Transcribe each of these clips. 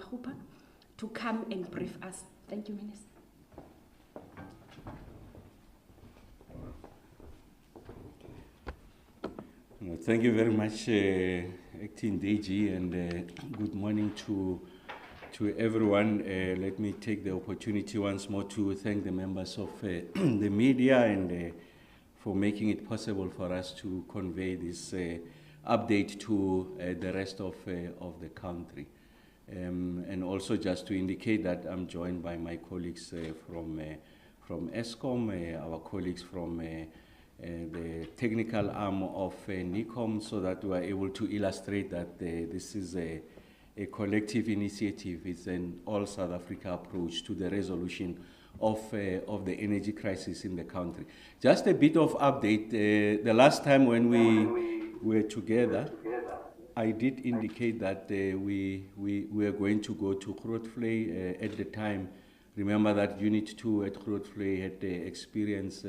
Mahupa to come and brief us. Thank you, Minister. Thank you very much, Acting DG, and good morning to everyone. Let me take the opportunity once more to thank the members of the media and for making it possible for us to convey this update to the rest of the country. And also just to indicate that I'm joined by my colleagues from ESCOM, our colleagues from the technical arm of NICOM, so that we are able to illustrate that this is a collective initiative. It's an all South Africa approach to the resolution of the energy crisis in the country. Just a bit of update. The last time when we were together, I did indicate that we were going to go to Grootvlei at the time. Remember that Unit 2 at Grootvlei had experienced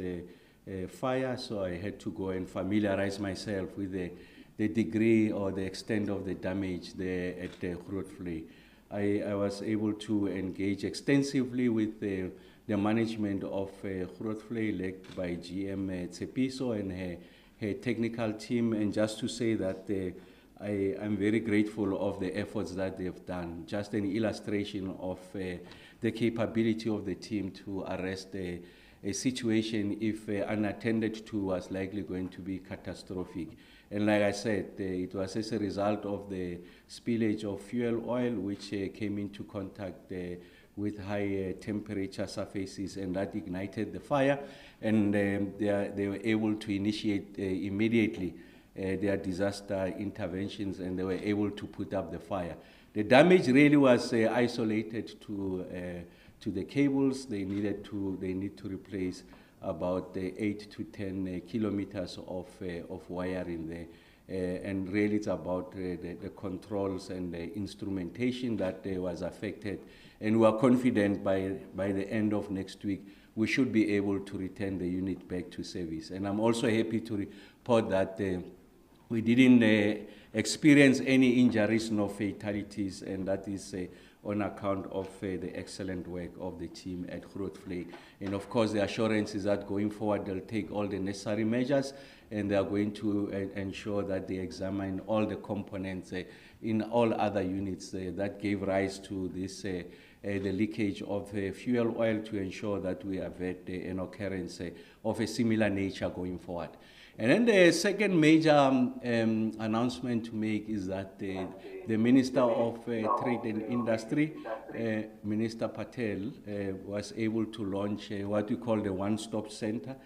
fire, so I had to go and familiarize myself with the degree or the extent of the damage there at Grootvlei. I was able to engage extensively with the management of Grootvlei, led by GM Tsepiso and her technical team, and just to say that I am very grateful of the efforts that they've done. Just an illustration of the capability of the team to arrest a situation, if unattended to, was likely going to be catastrophic. And like I said, it was as a result of the spillage of fuel oil, which came into contact with high temperature surfaces, and that ignited the fire. And they were able to initiate immediately their disaster interventions, and they were able to put up the fire. The damage really was isolated to the cables. They need to replace about 8 to 10 kilometers of wiring there. And really it's about the controls and the instrumentation that was affected. And we are confident by the end of next week, we should be able to return the unit back to service. And I'm also happy to report that we didn't experience any injuries, no fatalities, and that is on account of the excellent work of the team at Grootvlei. And of course, the assurance is that going forward, they'll take all the necessary measures, and they are going to ensure that they examine all the components in all other units that gave rise to this, the leakage of fuel oil, to ensure that we avert an occurrence of a similar nature going forward. And then the second major announcement to make is that the Minister of Trade and Industry, Minister Patel, was able to launch what we call the one-stop center.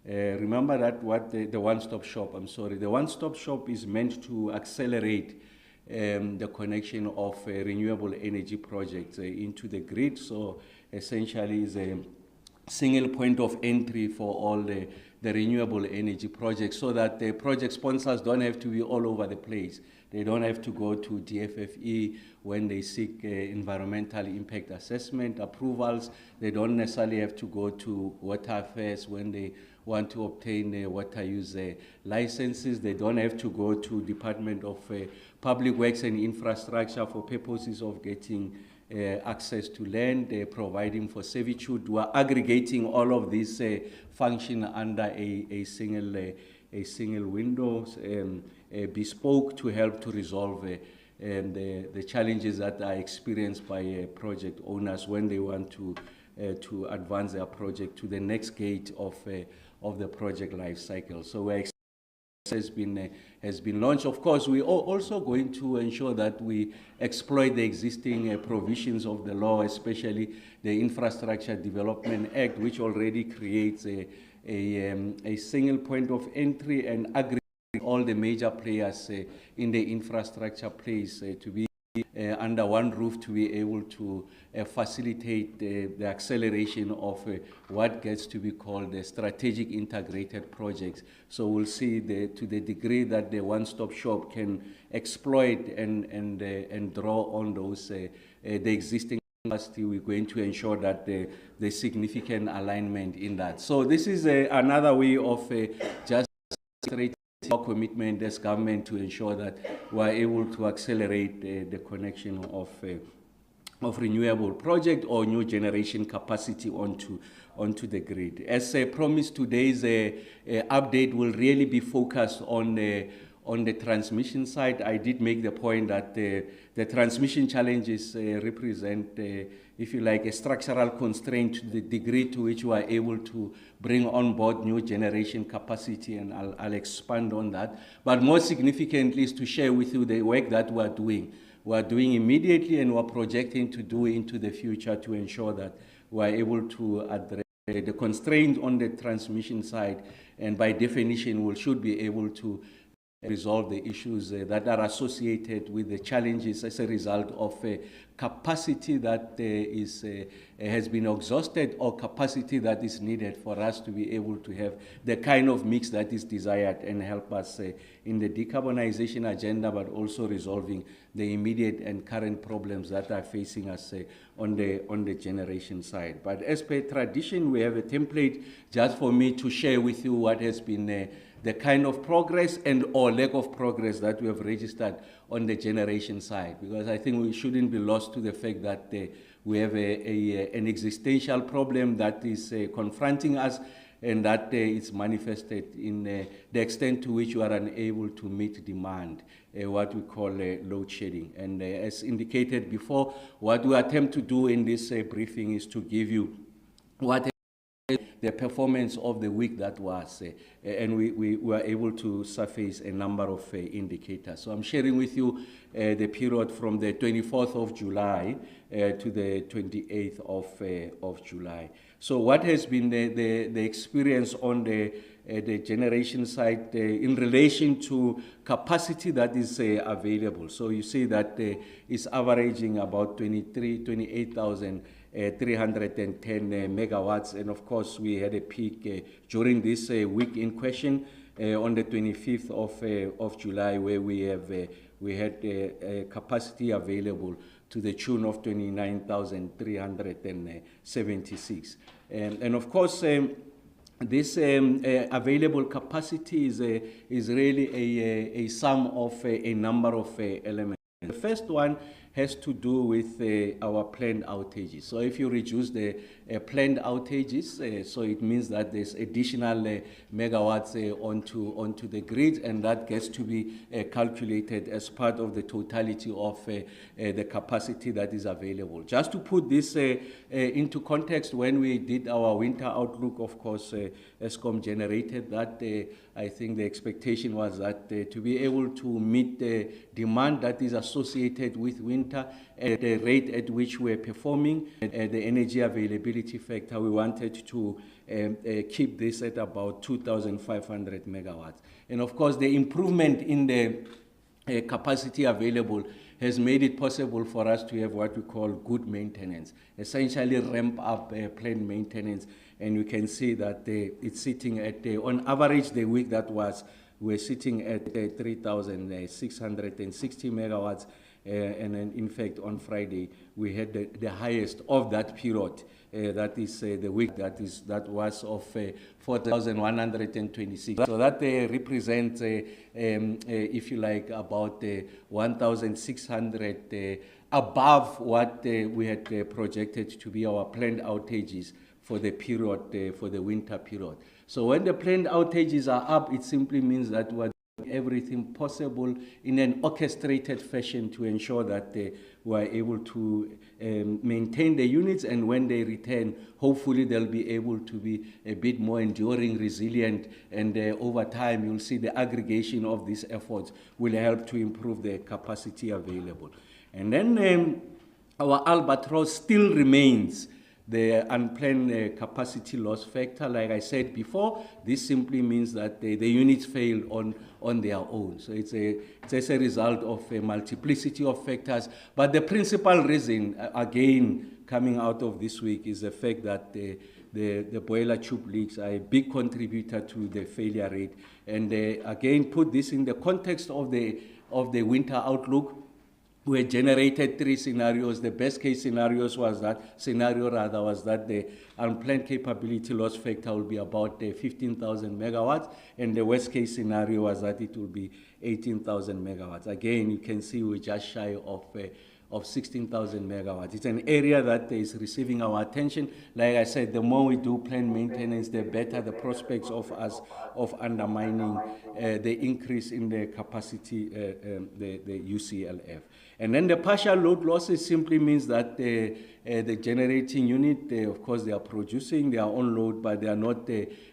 Remember that the one-stop shop, the one-stop shop is meant to accelerate the connection of renewable energy projects into the grid. So essentially is a single point of entry for all the renewable energy projects, so that the project sponsors don't have to be all over the place. They don't have to go to DFFE when they seek environmental impact assessment approvals. They don't necessarily have to go to Water Affairs when they want to obtain water use licenses. They don't have to go to Department of Public Works and Infrastructure for purposes of getting access to land, providing for servitude. We are aggregating all of these function under a single window, bespoke to help to resolve the challenges that are experienced by project owners when they want to advance their project to the next gate of the project life cycle. So we're has been launched. Of course, we are also going to ensure that we exploit the existing provisions of the law, especially the Infrastructure Development Act, which already creates a single point of entry and aggregate all the major players in the infrastructure place to be under one roof, to be able to facilitate the acceleration of what gets to be called the strategic integrated projects. So we'll see to the degree that the one-stop shop can exploit and draw on those the existing capacity. We're going to ensure that there's significant alignment in that. So this is another way of just our commitment as government to ensure that we're able to accelerate the connection of renewable project or new generation capacity onto the grid. As promised, today's update will really be focused on the transmission side. I did make the point that the transmission challenges represent, if you like, a structural constraint to the degree to which we are able to bring on board new generation capacity, and I'll expand on that. But more significantly is to share with you the work that we are doing. We are doing immediately, and we are projecting to do into the future to ensure that we are able to address the constraint on the transmission side, and by definition, we should be able to resolve the issues that are associated with the challenges as a result of capacity that has been exhausted, or capacity that is needed for us to be able to have the kind of mix that is desired and help us in the decarbonization agenda, but also resolving the immediate and current problems that are facing us on the generation side. But as per tradition, we have a template just for me to share with you what has been the kind of progress and or lack of progress that we have registered on the generation side, because I think we shouldn't be lost to the fact that we have an existential problem that is confronting us, and that is manifested in the extent to which we are unable to meet demand, what we call load shedding. And as indicated before, what we attempt to do in this briefing is to give you what the performance of the week that was, and we were able to surface a number of indicators. So I'm sharing with you the period from the 24th of July to the 28th of July. So what has been the experience on the generation side in relation to capacity that is available? So you see that it's averaging about 28,000 310 megawatts, and of course we had a peak during this week in question on the 25th of July, where we had capacity available to the tune of 29,376, and of course this available capacity is really a sum of a number of elements. The first one has to do with our planned outages. So if you reduce the planned outages, so it means that there's additional megawatts onto the grid, and that gets to be calculated as part of the totality of the capacity that is available. Just to put this into context, when we did our winter outlook, of course, Eskom generated that. I think the expectation was that to be able to meet the demand that is associated with winter at the rate at which we're performing, the energy availability factor, we wanted to keep this at about 2,500 megawatts. And of course, the improvement in the capacity available has made it possible for us to have what we call good maintenance, essentially ramp up planned maintenance. And you can see that it's sitting at, on average, the week that was, we're sitting at 3,660 megawatts. And then, in fact, on Friday, we had the highest of that period. That is the week that was of 4,126. So that represents, if you like, about 1,600 above what we had projected to be our planned outages for the period, for the winter period. So when the planned outages are up, it simply means that we're doing everything possible in an orchestrated fashion to ensure that we're able to maintain the units, and when they return, hopefully they'll be able to be a bit more enduring, resilient, and over time you'll see the aggregation of these efforts will help to improve the capacity available. And then our albatross still remains the unplanned capacity loss factor. Like I said before, this simply means that the units failed on their own. So it's as a result of a multiplicity of factors. But the principal reason, again, coming out of this week is the fact that the boiler tube leaks are a big contributor to the failure rate. And again, put this in the context of the winter outlook. We generated three scenarios. The best case scenario was that the unplanned capability loss factor will be about 15,000 megawatts, and the worst case scenario was that it will be 18,000 megawatts. Again, you can see we're just shy of of 16,000 megawatts. It's an area that is receiving our attention. Like I said, the more we do plant maintenance, the better the prospects of us of undermining the increase in the capacity, the UCLF. And then the partial load losses simply means that the generating unit, of course, they are producing their own load, but they are not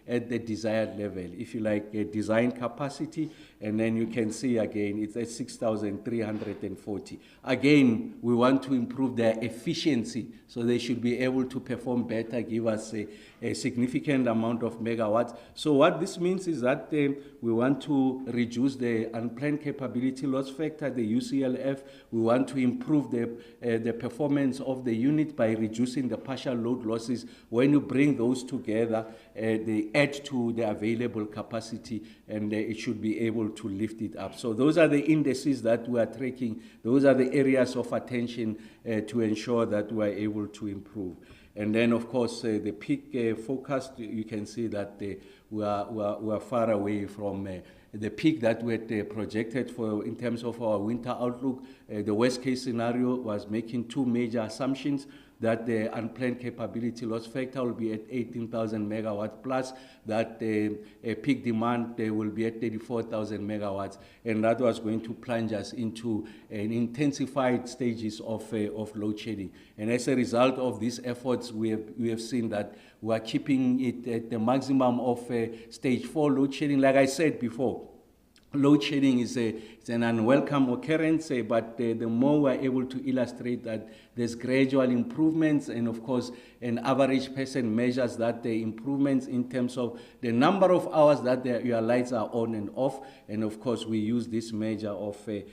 at the desired level. If you like, design capacity, and then you can see again, it's at 6,340. Again, we want to improve their efficiency, so they should be able to perform better, give us a significant amount of megawatts. So what this means is that we want to reduce the unplanned capability loss factor, the UCLF. We want to improve the performance of the unit by reducing the partial load losses. When you bring those together, they add to the available capacity, and it should be able to lift it up. So those are the indices that we are tracking. Those are the areas of attention to ensure that we are able to improve. And then, of course, the peak forecast, you can see that we are far away from the peak that we had projected for in terms of our winter outlook. The worst case scenario was making two major assumptions, that the unplanned capability loss factor will be at 18,000 megawatts plus, that peak demand will be at 34,000 megawatts, and that was going to plunge us into an intensified stages of load shedding. And as a result of these efforts, we have seen that we are keeping it at the maximum of stage 4 load shedding. Like I said before, load shedding is an unwelcome occurrence, but the more we're able to illustrate that there's gradual improvements, and of course an average person measures that the improvements in terms of the number of hours that your lights are on and off, and of course we use this measure of the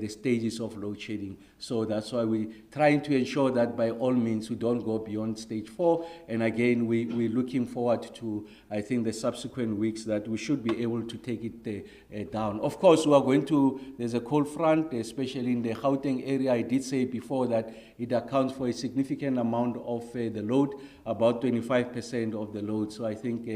stages of load shedding. So that's why we're trying to ensure that by all means we don't go beyond stage 4, and again we're looking forward to, I think, the subsequent weeks that we should be able to take it down. Of course, we are going to, there's a cold front, especially in the Gauteng area. I did say before that it accounts for a significant amount of the load, about 25% of the load. So I think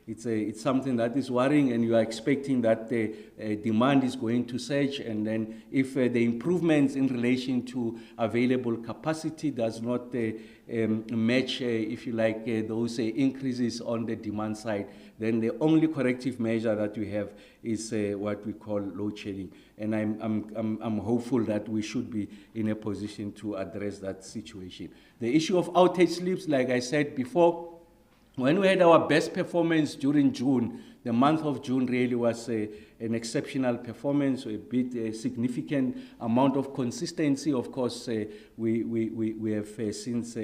it's something that is worrying, and you are expecting that the demand is going to surge, and then if the improvements in relation to available capacity does not match, if you like, those increases on the demand side, then the only corrective measure that we have is what we call load shedding. And I'm hopeful that we should be in a position to address that situation. The issue of outage slips, like I said before, when we had our best performance during June, the month of June really was an exceptional performance, a significant amount of consistency. Of course, we have since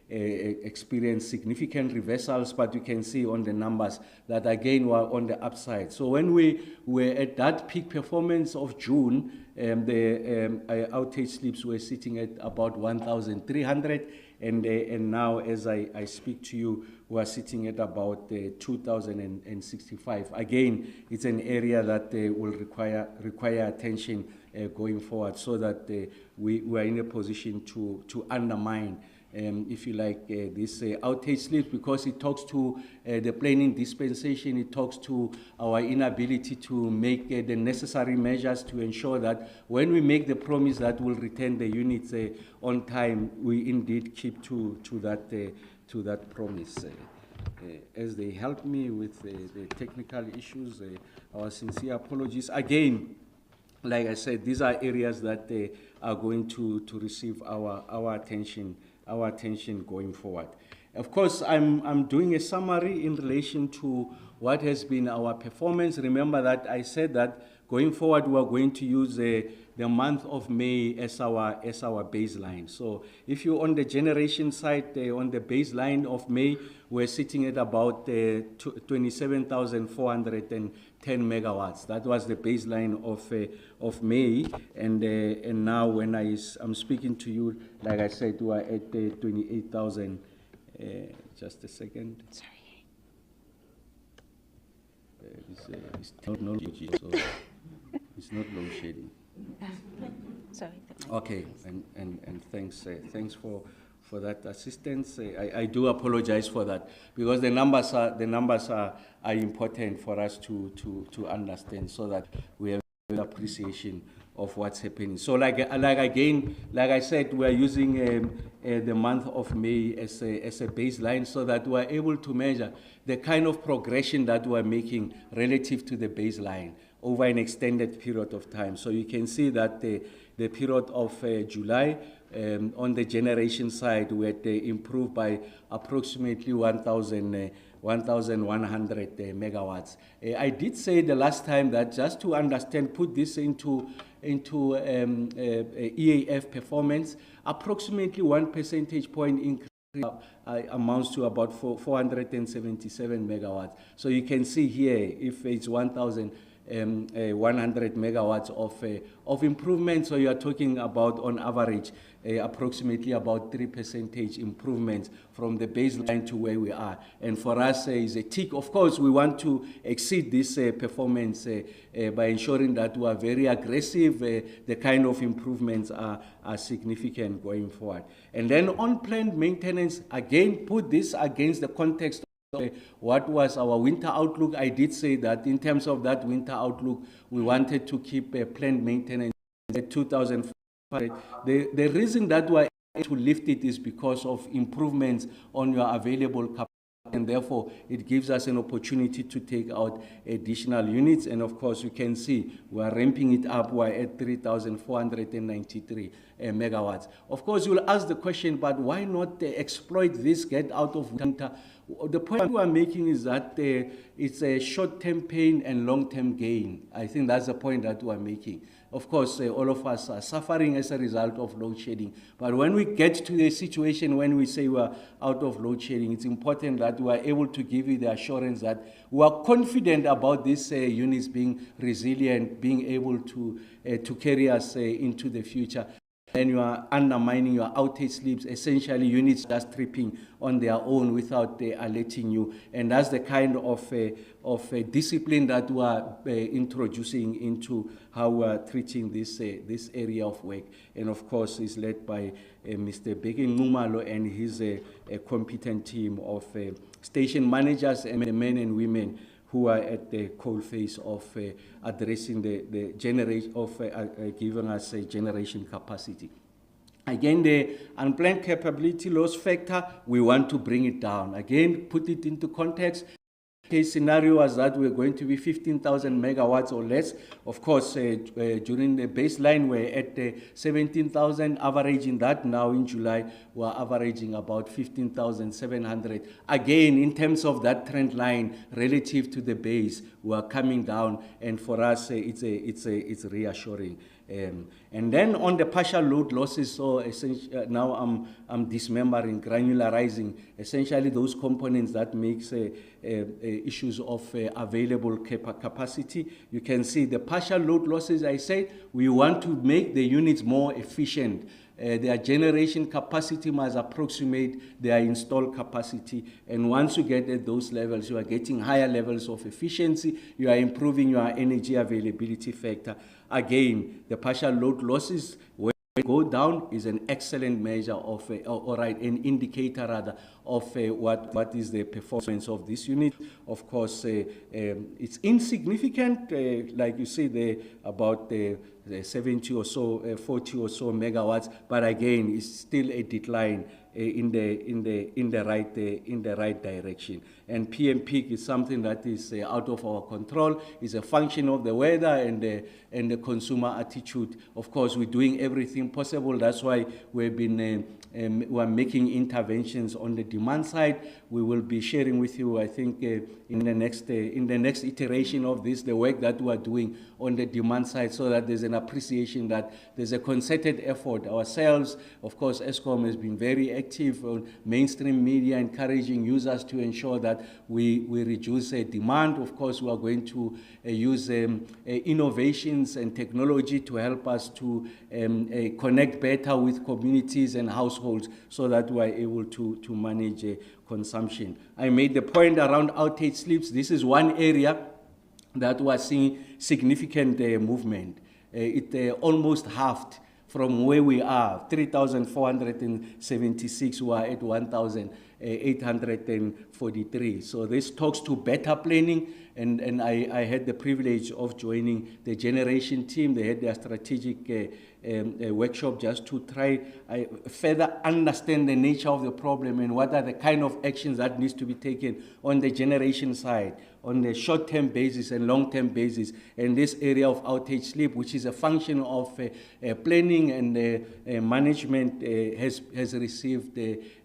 experienced significant reversals, but you can see on the numbers that again were on the upside. So when we were at that peak performance of June, the outage slips were sitting at about 1,300, and now as I speak to you, we are sitting at about 2,065. Again, it's an area that will require attention going forward, so that we are in a position to undermine, if you like, this outage slips, because it talks to the planning dispensation, it talks to our inability to make the necessary measures to ensure that when we make the promise that we'll return the units on time, we indeed keep to that promise. As they help me with the technical issues, our sincere apologies. Again, like I said, these are areas that are going to receive our attention going forward. Of course, I'm doing a summary in relation to what has been our performance. Remember that I said that going forward we are going to use the month of May as our baseline. So if you're on the generation side, on the baseline of May, we're sitting at about 27,410 megawatts. That was the baseline of May, and now when I'm speaking to you, like I said, we are at 28,000. Just a second. Sorry. It's not load shedding, so it's not load shedding. Sorry. Okay, and thanks for that assistance. I do apologize for that, because the numbers are important for us to understand, so that we have appreciation what's happening. So like I said, we are using the month of May as a baseline so that we are able to measure the kind of progression that we are making relative to the baseline over an extended period of time. So you can see that the period of July, on the generation side, we had improved by approximately 1,100 megawatts. I did say the last time that just to understand, put this into EAF performance, approximately 1 percentage point increase amounts to about 477 megawatts. So you can see here, if it's 1,100 megawatts of improvement, so you are talking about, on average, approximately about 3% improvements from the baseline to where we are. And for us, is a tick. Of course, we want to exceed this performance by ensuring that we are very aggressive. The kind of improvements are significant going forward. And then on planned maintenance, again, put this against the context of what was our winter outlook. I did say that in terms of that winter outlook, we wanted to keep planned maintenance at 2,000. The reason that we are able to lift it is because of improvements on your available capacity, and therefore it gives us an opportunity to take out additional units. And of course, you can see we are ramping it up. We are at 3,493 megawatts. Of course, you will ask the question, but why not exploit this, get out of winter? The point we are making is that it's a short-term pain and long-term gain. I think that's the point that we are making. Of course, all of us are suffering as a result of load shedding. But when we get to the situation when we say we are out of load shedding, it's important that we are able to give you the assurance that we are confident about these units being resilient, being able to carry us into the future. And you are undermining your outage slips, essentially units just tripping on their own without alerting you. And that's the kind of discipline that we are introducing into how we are treating this area of work. And of course, is led by Mr. Bheki Nxumalo and his competent team of station managers and men and women who are at the coalface of addressing the generation of giving us a generation capacity. Again, the unplanned capability loss factor, we want to bring it down. Again, put it into context. Case scenario was that we're going to be 15,000 megawatts or less. Of course, during the baseline, we're at 17,000, averaging that. Now in July, we're averaging about 15,700. Again, in terms of that trend line relative to the base, we're coming down, and for us, it's reassuring. And then on the partial load losses, so now I'm dismembering, granularizing, essentially those components that makes issues of available capacity. You can see the partial load losses. I said we want to make the units more efficient. Their generation capacity must approximate their installed capacity. And once you get at those levels, you are getting higher levels of efficiency. You are improving your energy availability factor. Again, the partial load losses, when they go down, is an excellent measure of, an indicator rather, of what is the performance of this unit. Of course, it's insignificant, like you see there, about the 70 or so, 40 or so megawatts, but again, it's still a decline in the right direction. And PM peak is something that is out of our control. It's a function of the weather and the consumer attitude. Of course, we're doing everything possible. That's why we're making interventions on the demand side. We will be sharing with you, I think, in the next iteration of this, the work that we are doing on the demand side, so that there's an appreciation that there's a concerted effort. Ourselves, of course, Eskom has been very active on mainstream media, encouraging users to ensure that we reduce demand. Of course, we are going to use innovations and technology to help us to connect better with communities and households so that we are able to manage consumption. I made the point around outage slips. This is one area that we are seeing significant movement. It almost halved from where we are, 3,476, we are at 1,843. So this talks to better planning and I had the privilege of joining the generation team. They had their strategic workshop just to try further understand the nature of the problem and what are the kind of actions that needs to be taken on the generation side, on the short-term basis and long-term basis. And this area of outage sleep, which is a function of planning and management, has received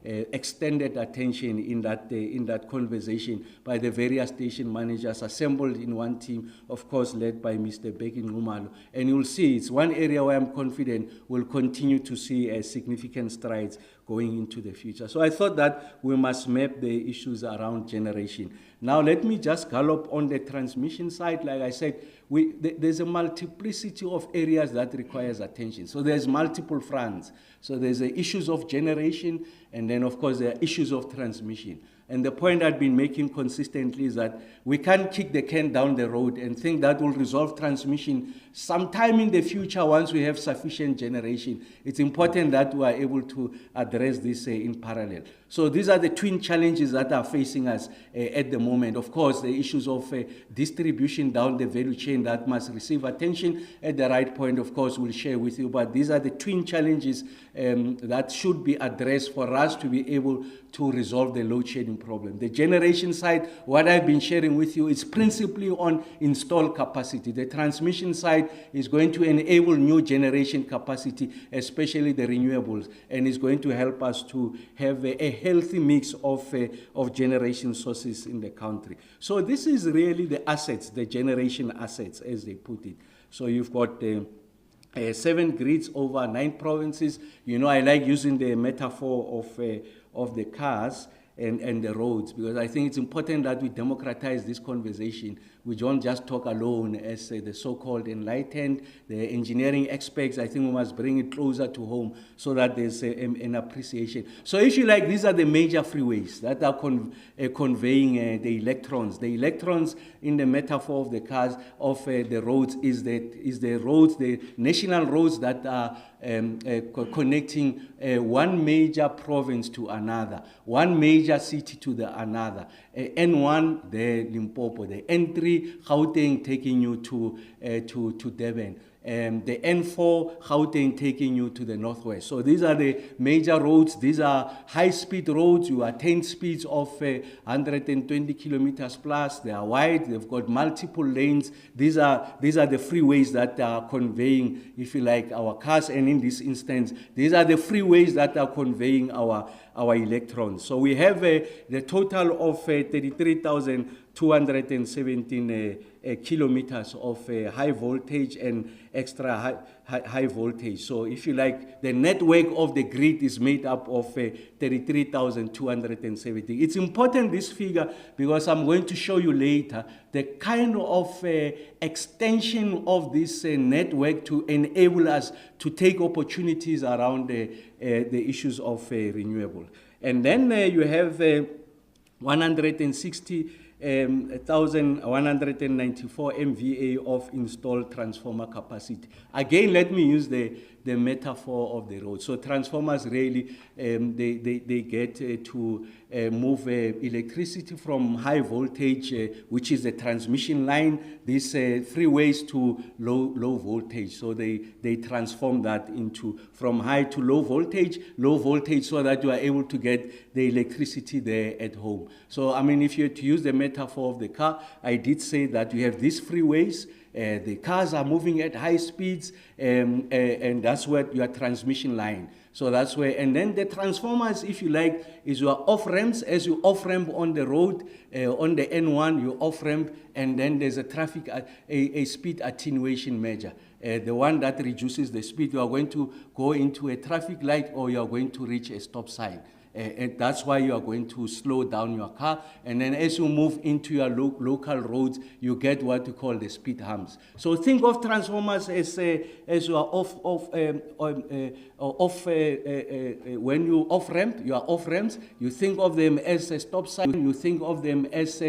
extended attention in that conversation by the various station managers assembled in one team, of course led by Mr. Beki Nxumalo. And you'll see it's one area where I'm confident we'll continue to see significant strides going into the future. So I thought that we must map the issues around generation. Now let me just gallop on the transmission side. Like I said, there's a multiplicity of areas that requires attention. So there's multiple fronts. So there's the issues of generation, and then of course there are issues of transmission. And the point I've been making consistently is that we can't kick the can down the road and think that will resolve transmission sometime in the future once we have sufficient generation. It's important that we are able to address this in parallel. So these are the twin challenges that are facing us at the moment. Of course, the issues of distribution down the value chain that must receive attention at the right point, of course, we'll share with you. But these are the twin challenges that should be addressed for us to be able to resolve the load shedding problem. The generation side, what I've been sharing with you, is principally on installed capacity. The transmission side is going to enable new generation capacity, especially the renewables, and is going to help us to have a healthy mix of generation sources in the country. So this is really the assets, the generation assets, as they put it. So you've got 7 grids over 9 provinces. You know, I like using the metaphor of the cars and the roads, because I think it's important that we democratize this conversation. We don't just talk alone as the so-called enlightened, the engineering experts. I think we must bring it closer to home so that there's an appreciation. So if you like, these are the major freeways that are conveying the electrons. The electrons in the metaphor of the cars, of the roads, is the roads, the national roads that are connecting one major province to another, one major city to the another. N1, the Limpopo, the N3, Gauteng taking you to Durban. The N4, Gauteng taking you to the northwest. So these are the major roads. These are high-speed roads. You attain speeds of 120 kilometers plus. They are wide. They've got multiple lanes. These are the freeways that are conveying, if you like, our cars. And in this instance, these are the freeways that are conveying our electrons. So we have the total of 33,217 kilometers of high voltage and extra high voltage. So if you like, the network of the grid is made up of 33,270. It's important, this figure, because I'm going to show you later the kind of extension of this network to enable us to take opportunities around the issues of renewable. And then you have 160,194 MVA of installed transformer capacity. Again, let me use the metaphor of the road. So transformers really, they get to move electricity from high voltage, which is the transmission line, these freeways, to low voltage. So they transform that into from high to low voltage, so that you are able to get the electricity there at home. So, I mean, if you had to use the metaphor of the car, I did say that you have these freeways. The cars are moving at high speeds, and that's where your transmission line. So that's where, and then the transformers, if you like, is your off-ramps. As you off-ramp on the road, on the N1, you off-ramp, and then there's a traffic, a speed attenuation measure. The one that reduces the speed, you are going to go into a traffic light or you are going to reach a stop sign. And that's why you are going to slow down your car. And then as you move into your local roads, you get what we call the speed humps. So think of transformers as you are when you off-ramp, you are off-ramps. You think of them as a stop sign. You think of them as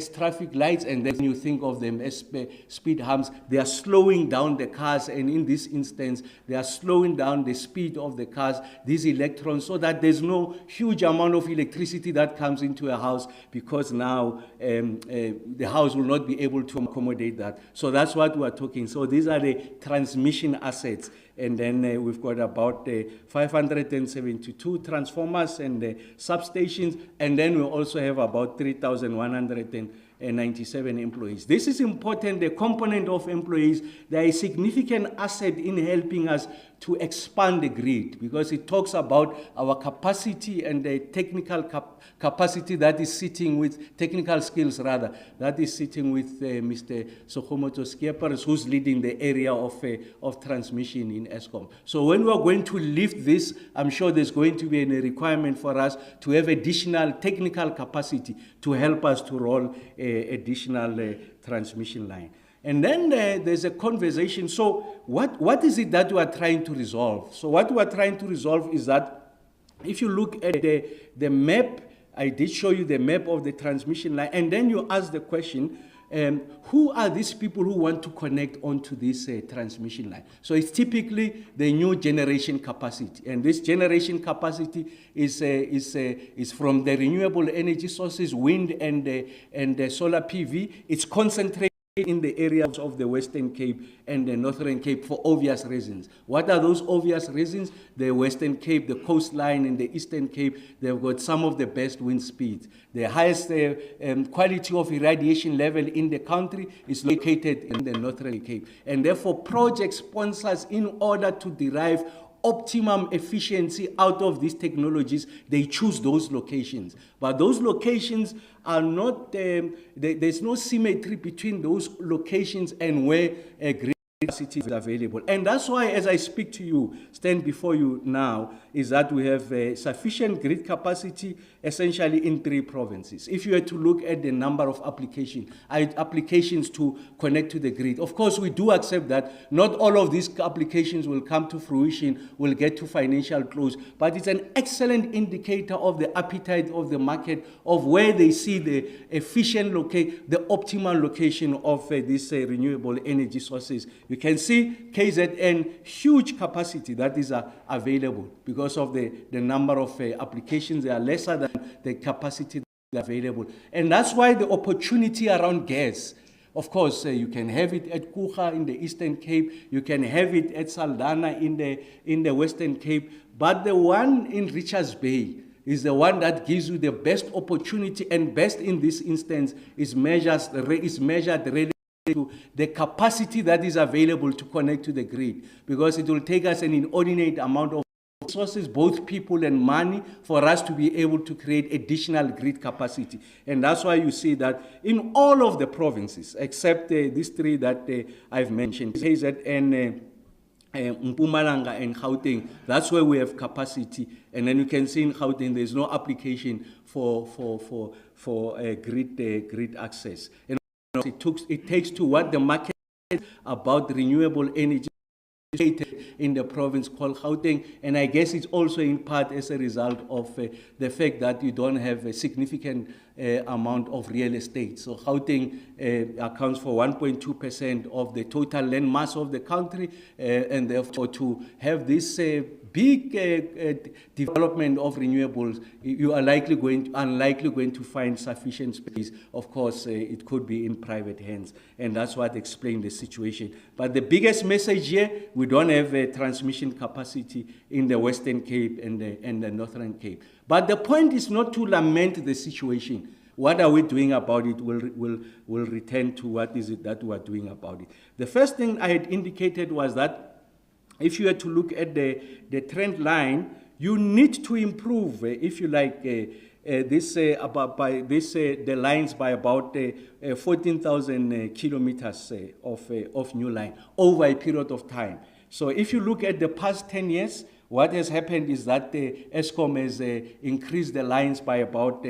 traffic lights. And then you think of them as speed humps. They are slowing down the cars. And in this instance, they are slowing down the speed of the cars, these electrons, so that there's no huge amount of electricity that comes into a house because now the house will not be able to accommodate that. So that's what we are talking. So these are the transmission assets. And then we've got about 572 transformers and substations. And then we also have about 3,197 employees. This is important, the component of employees. They are a significant asset in helping us to expand the grid, because it talks about our capacity and the technical capacity that is sitting with, technical skills rather, that is sitting with Mr. Sokomoto Skiepers, who's leading the area of transmission in Eskom. So when we are going to lift this, I'm sure there's going to be a requirement for us to have additional technical capacity to help us to roll additional transmission line. And then there's a conversation. So what is it that we are trying to resolve? So what we are trying to resolve is that if you look at the map, I did show you the map of the transmission line, and then you ask the question, who are these people who want to connect onto this transmission line? So it's typically the new generation capacity, and this generation capacity is from the renewable energy sources, wind and solar PV. It's concentrated in the areas of the Western Cape and the Northern Cape for obvious reasons. What are those obvious reasons? The Western Cape, the coastline in the Eastern Cape, they've got some of the best wind speeds. The highest quality of irradiation level in the country is located in the Northern Cape. And therefore, project sponsors, in order to derive optimum efficiency out of these technologies, they choose those locations. But those locations are not, there's no symmetry between those locations and where a grid capacity is available. And that's why, as I speak to you, stand before you now, is that we have sufficient grid capacity essentially in 3 provinces. If you were to look at the number of applications to connect to the grid, of course we do accept that not all of these applications will come to fruition, will get to financial close, but it's an excellent indicator of the appetite of the market, of where they see the efficient the optimal location of these renewable energy sources. You can see KZN, huge capacity that is available because of the number of applications. They are lesser than the capacity available. And that's why the opportunity around gas, of course, you can have it at Kucha in the Eastern Cape, you can have it at Saldanha in the Western Cape, but the one in Richards Bay is the one that gives you the best opportunity, and best in this instance is measured relative to the capacity that is available to connect to the grid, because it will take us an inordinate amount of resources, both people and money, for us to be able to create additional grid capacity. And that's why you see that in all of the provinces, except these 3 that I've mentioned, KZN, Mpumalanga and Gauteng, that's where we have capacity. And then you can see in Gauteng there's no application for grid access. And it takes to what the market about renewable energy in the province called Gauteng, and I guess it's also in part as a result of the fact that you don't have a significant amount of real estate. So Gauteng accounts for 1.2% of the total land mass of the country, and therefore to have this big development of renewables, you are unlikely going to find sufficient space. Of course, it could be in private hands, and that's what explains the situation. But the biggest message here, we don't have a transmission capacity in the Western Cape and the Northern Cape. But the point is not to lament the situation. What are we doing about it? We'll return to what is it that we are doing about it. The first thing I had indicated was that if you were to look at the trend line, you need to improve, if you like, the lines by about 14,000 kilometers of new line over a period of time. So if you look at the past 10 years, what has happened is that Eskom has increased the lines by about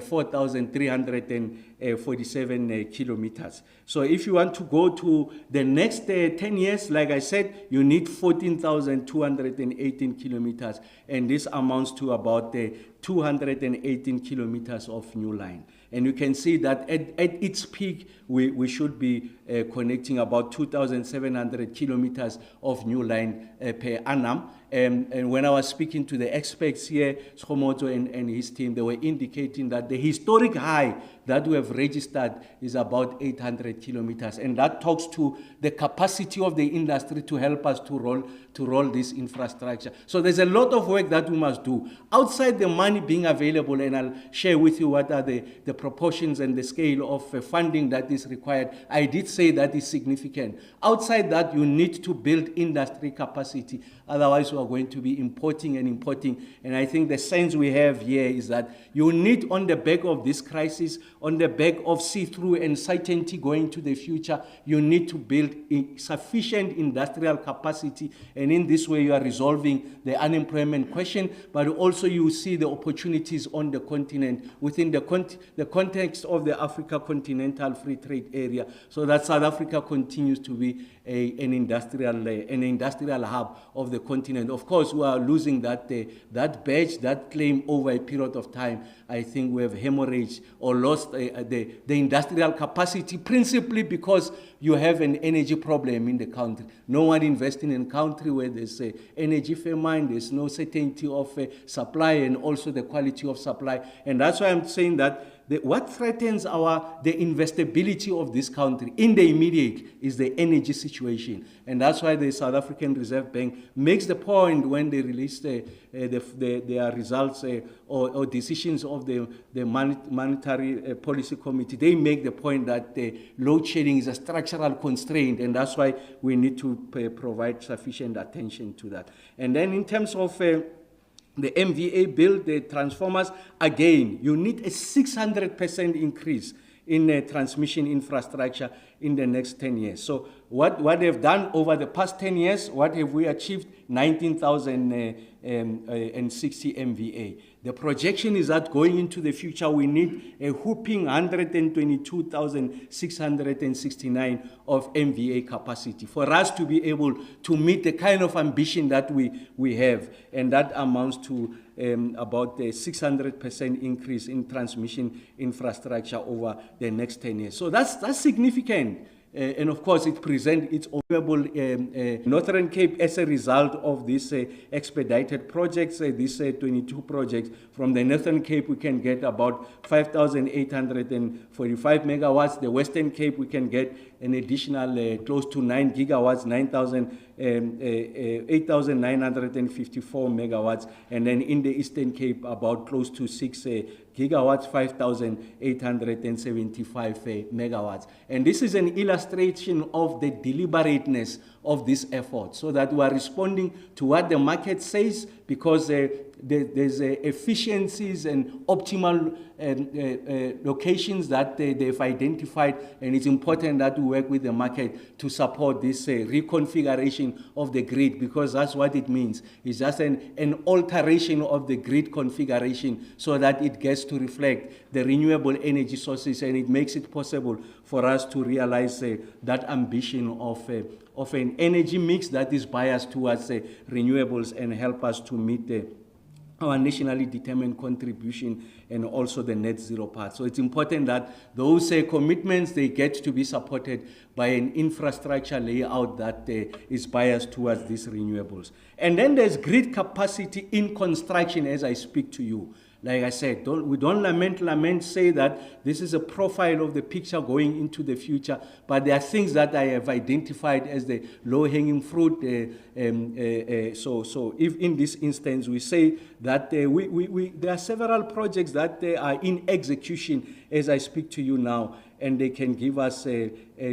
4,347 kilometers. So if you want to go to the next 10 years, like I said, you need 14,218 kilometers, and this amounts to about 218 kilometers of new line. And you can see that at its peak, we should be connecting about 2,700 kilometers of new line per annum. And when I was speaking to the experts here, Schomoto and his team, they were indicating that the historic high that we have registered is about 800 kilometers. And that talks to the capacity of the industry to help us to roll this infrastructure. So there's a lot of work that we must do. Outside the money being available, and I'll share with you what are the proportions and the scale of funding that is required. I did say that is significant. Outside that, you need to build industry capacity. Otherwise, we are going to be importing. And I think the sense we have here is that you need, on the back of this crisis, on the back of see-through and certainty going to the future, you need to build sufficient industrial capacity. And in this way, you are resolving the unemployment question, but also you see the opportunities on the continent within the context of the Africa Continental Free Trade Area, so that South Africa continues to be an industrial hub of the continent. Of course, we are losing that badge, that claim over a period of time. I think we have hemorrhaged or lost the industrial capacity, principally because you have an energy problem in the country. No one investing in a country where there's energy famine, there's no certainty of supply and also the quality of supply. And that's why I'm saying that what threatens the investability of this country in the immediate is the energy situation. And that's why the South African Reserve Bank makes the point when they release their results or decisions of the Monetary Policy Committee. They make the point that load shedding is a structural constraint, and that's why we need to provide sufficient attention to that. And then in terms of the MVA bill, the transformers, again, you need a 600% increase in transmission infrastructure in the next 10 years. So what they've done over the past 10 years, what have we achieved? 19,060 MVA. The projection is that going into the future, we need a whopping 122,669 of MVA capacity for us to be able to meet the kind of ambition that we have. And that amounts to about a 600% increase in transmission infrastructure over the next 10 years. So that's significant. And of course, it presents its valuable Northern Cape as a result of these expedited projects, these 22 projects. From the Northern Cape, we can get about 5,845 megawatts. The Western Cape, we can get an additional close to 9 gigawatts, 8,954 megawatts. And then in the Eastern Cape, about close to 6 gigawatts, 5,875 megawatts. And this is an illustration of the deliberateness of this effort, so that we are responding to what the market says, because there's efficiencies and optimal locations that they've identified, and it's important that we work with the market to support this reconfiguration of the grid, because that's what it means. It's just an alteration of the grid configuration so that it gets to reflect the renewable energy sources, and it makes it possible for us to realize that ambition of an energy mix that is biased towards renewables and help us to meet our nationally determined contribution and also the net zero part. So it's important that those commitments, they get to be supported by an infrastructure layout that is biased towards these renewables. And then there's grid capacity in construction as I speak to you. Like I said, we don't lament, say that this is a profile of the picture going into the future, but there are things that I have identified as the low-hanging fruit. So if in this instance we say that there are several projects that are in execution as I speak to you now, and they can give us a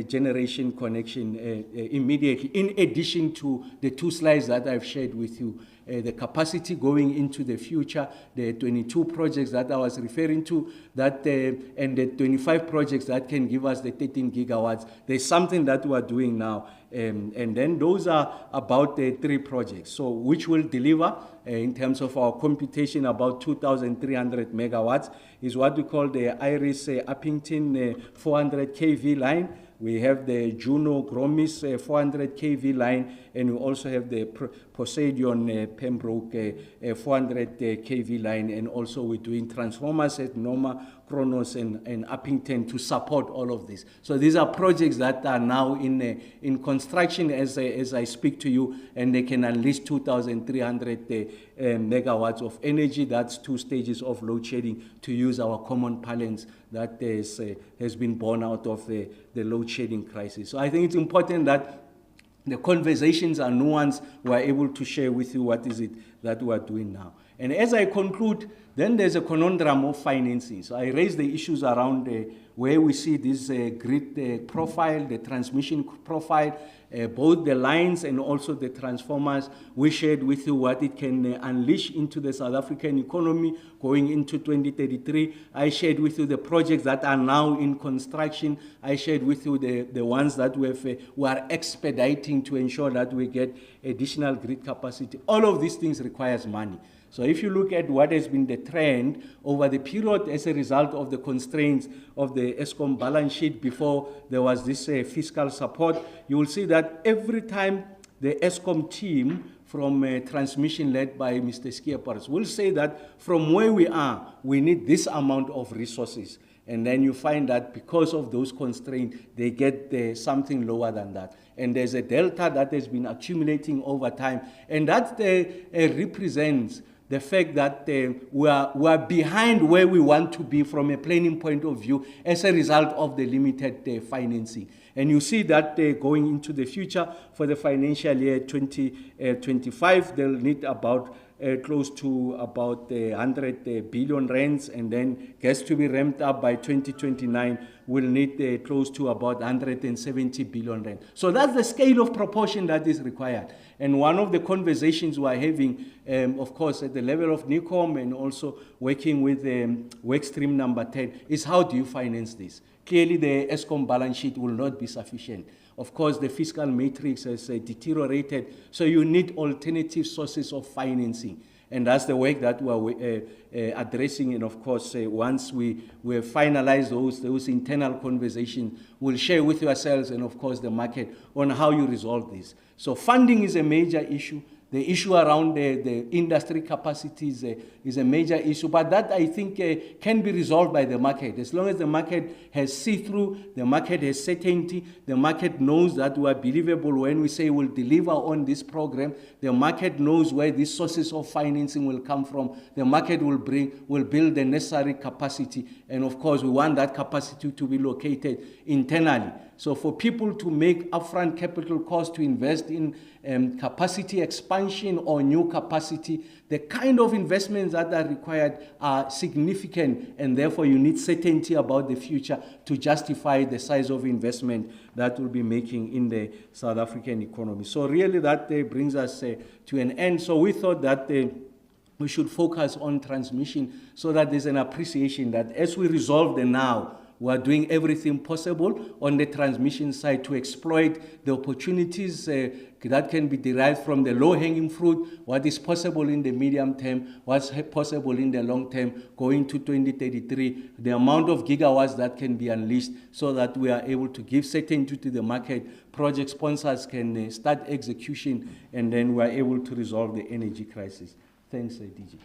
generation connection immediately, in addition to the two slides that I've shared with you. The capacity going into the future, the 22 projects that I was referring to, and the 25 projects that can give us the 13 gigawatts. There's something that we are doing now. And then those are about the 3 projects, so which will deliver, in terms of our computation, about 2,300 megawatts, is what we call the Iris Uppington 400 kV line. We have the Juno Gromis 400 kV line, and we also have the Poseidon Pembroke 400 kV line, and also we're doing transformers at Noma, Kronos, and Uppington to support all of this. So these are projects that are now in construction as I speak to you, and they can unleash 2,300 megawatts of energy. That's 2 stages of load shedding, to use our common parlance that has been born out of the load shedding crisis. So I think it's important that the conversations are nuanced. We are able to share with you what is it that we are doing now. And as I conclude, then there's a conundrum of financing. So I raise the issues around where we see this grid profile, the transmission profile, both the lines and also the transformers. We shared with you what it can unleash into the South African economy going into 2033. I shared with you the projects that are now in construction. I shared with you the ones that we are expediting to ensure that we get additional grid capacity. All of these things requires money. So if you look at what has been the trend over the period as a result of the constraints of the Eskom balance sheet before there was this fiscal support, you will see that every time the Eskom team from transmission led by Mr. Skeepers will say that from where we are, we need this amount of resources. And then you find that because of those constraints, they get something lower than that. And there's a delta that has been accumulating over time. And that represents the fact that we are behind where we want to be from a planning point of view as a result of the limited financing. And you see that going into the future for the financial year 2025, they'll need about close to about 100 billion rands, and then gets to be ramped up by 2029, will need close to about 170 billion rand. So that's the scale of proportion that is required. And one of the conversations we're having, of course, at the level of NECOM and also working with work stream number 10, is how do you finance this? Clearly, the Eskom balance sheet will not be sufficient. Of course, the fiscal matrix has deteriorated, so you need alternative sources of financing. And that's the work that we're addressing. And of course, once we finalize those internal conversations, we'll share with yourselves and of course the market on how you resolve this. So funding is a major issue. The issue around the industry capacities is a major issue, but that I think can be resolved by the market. As long as the market has see-through, the market has certainty, the market knows that we are believable when we say we'll deliver on this program, the market knows where these sources of financing will come from, the market will build the necessary capacity, and of course we want that capacity to be located internally. So for people to make upfront capital costs to invest in capacity expansion or new capacity, the kind of investments that are required are significant, and therefore you need certainty about the future to justify the size of investment that we'll be making in the South African economy. So really that brings us to an end. So we thought that we should focus on transmission so that there's an appreciation that as we resolve the now, we are doing everything possible on the transmission side to exploit the opportunities that can be derived from the low-hanging fruit, what is possible in the medium term, what's possible in the long term, going to 2033, the amount of gigawatts that can be unleashed so that we are able to give certainty to the market, project sponsors can start execution, and then we are able to resolve the energy crisis. Thanks, DG.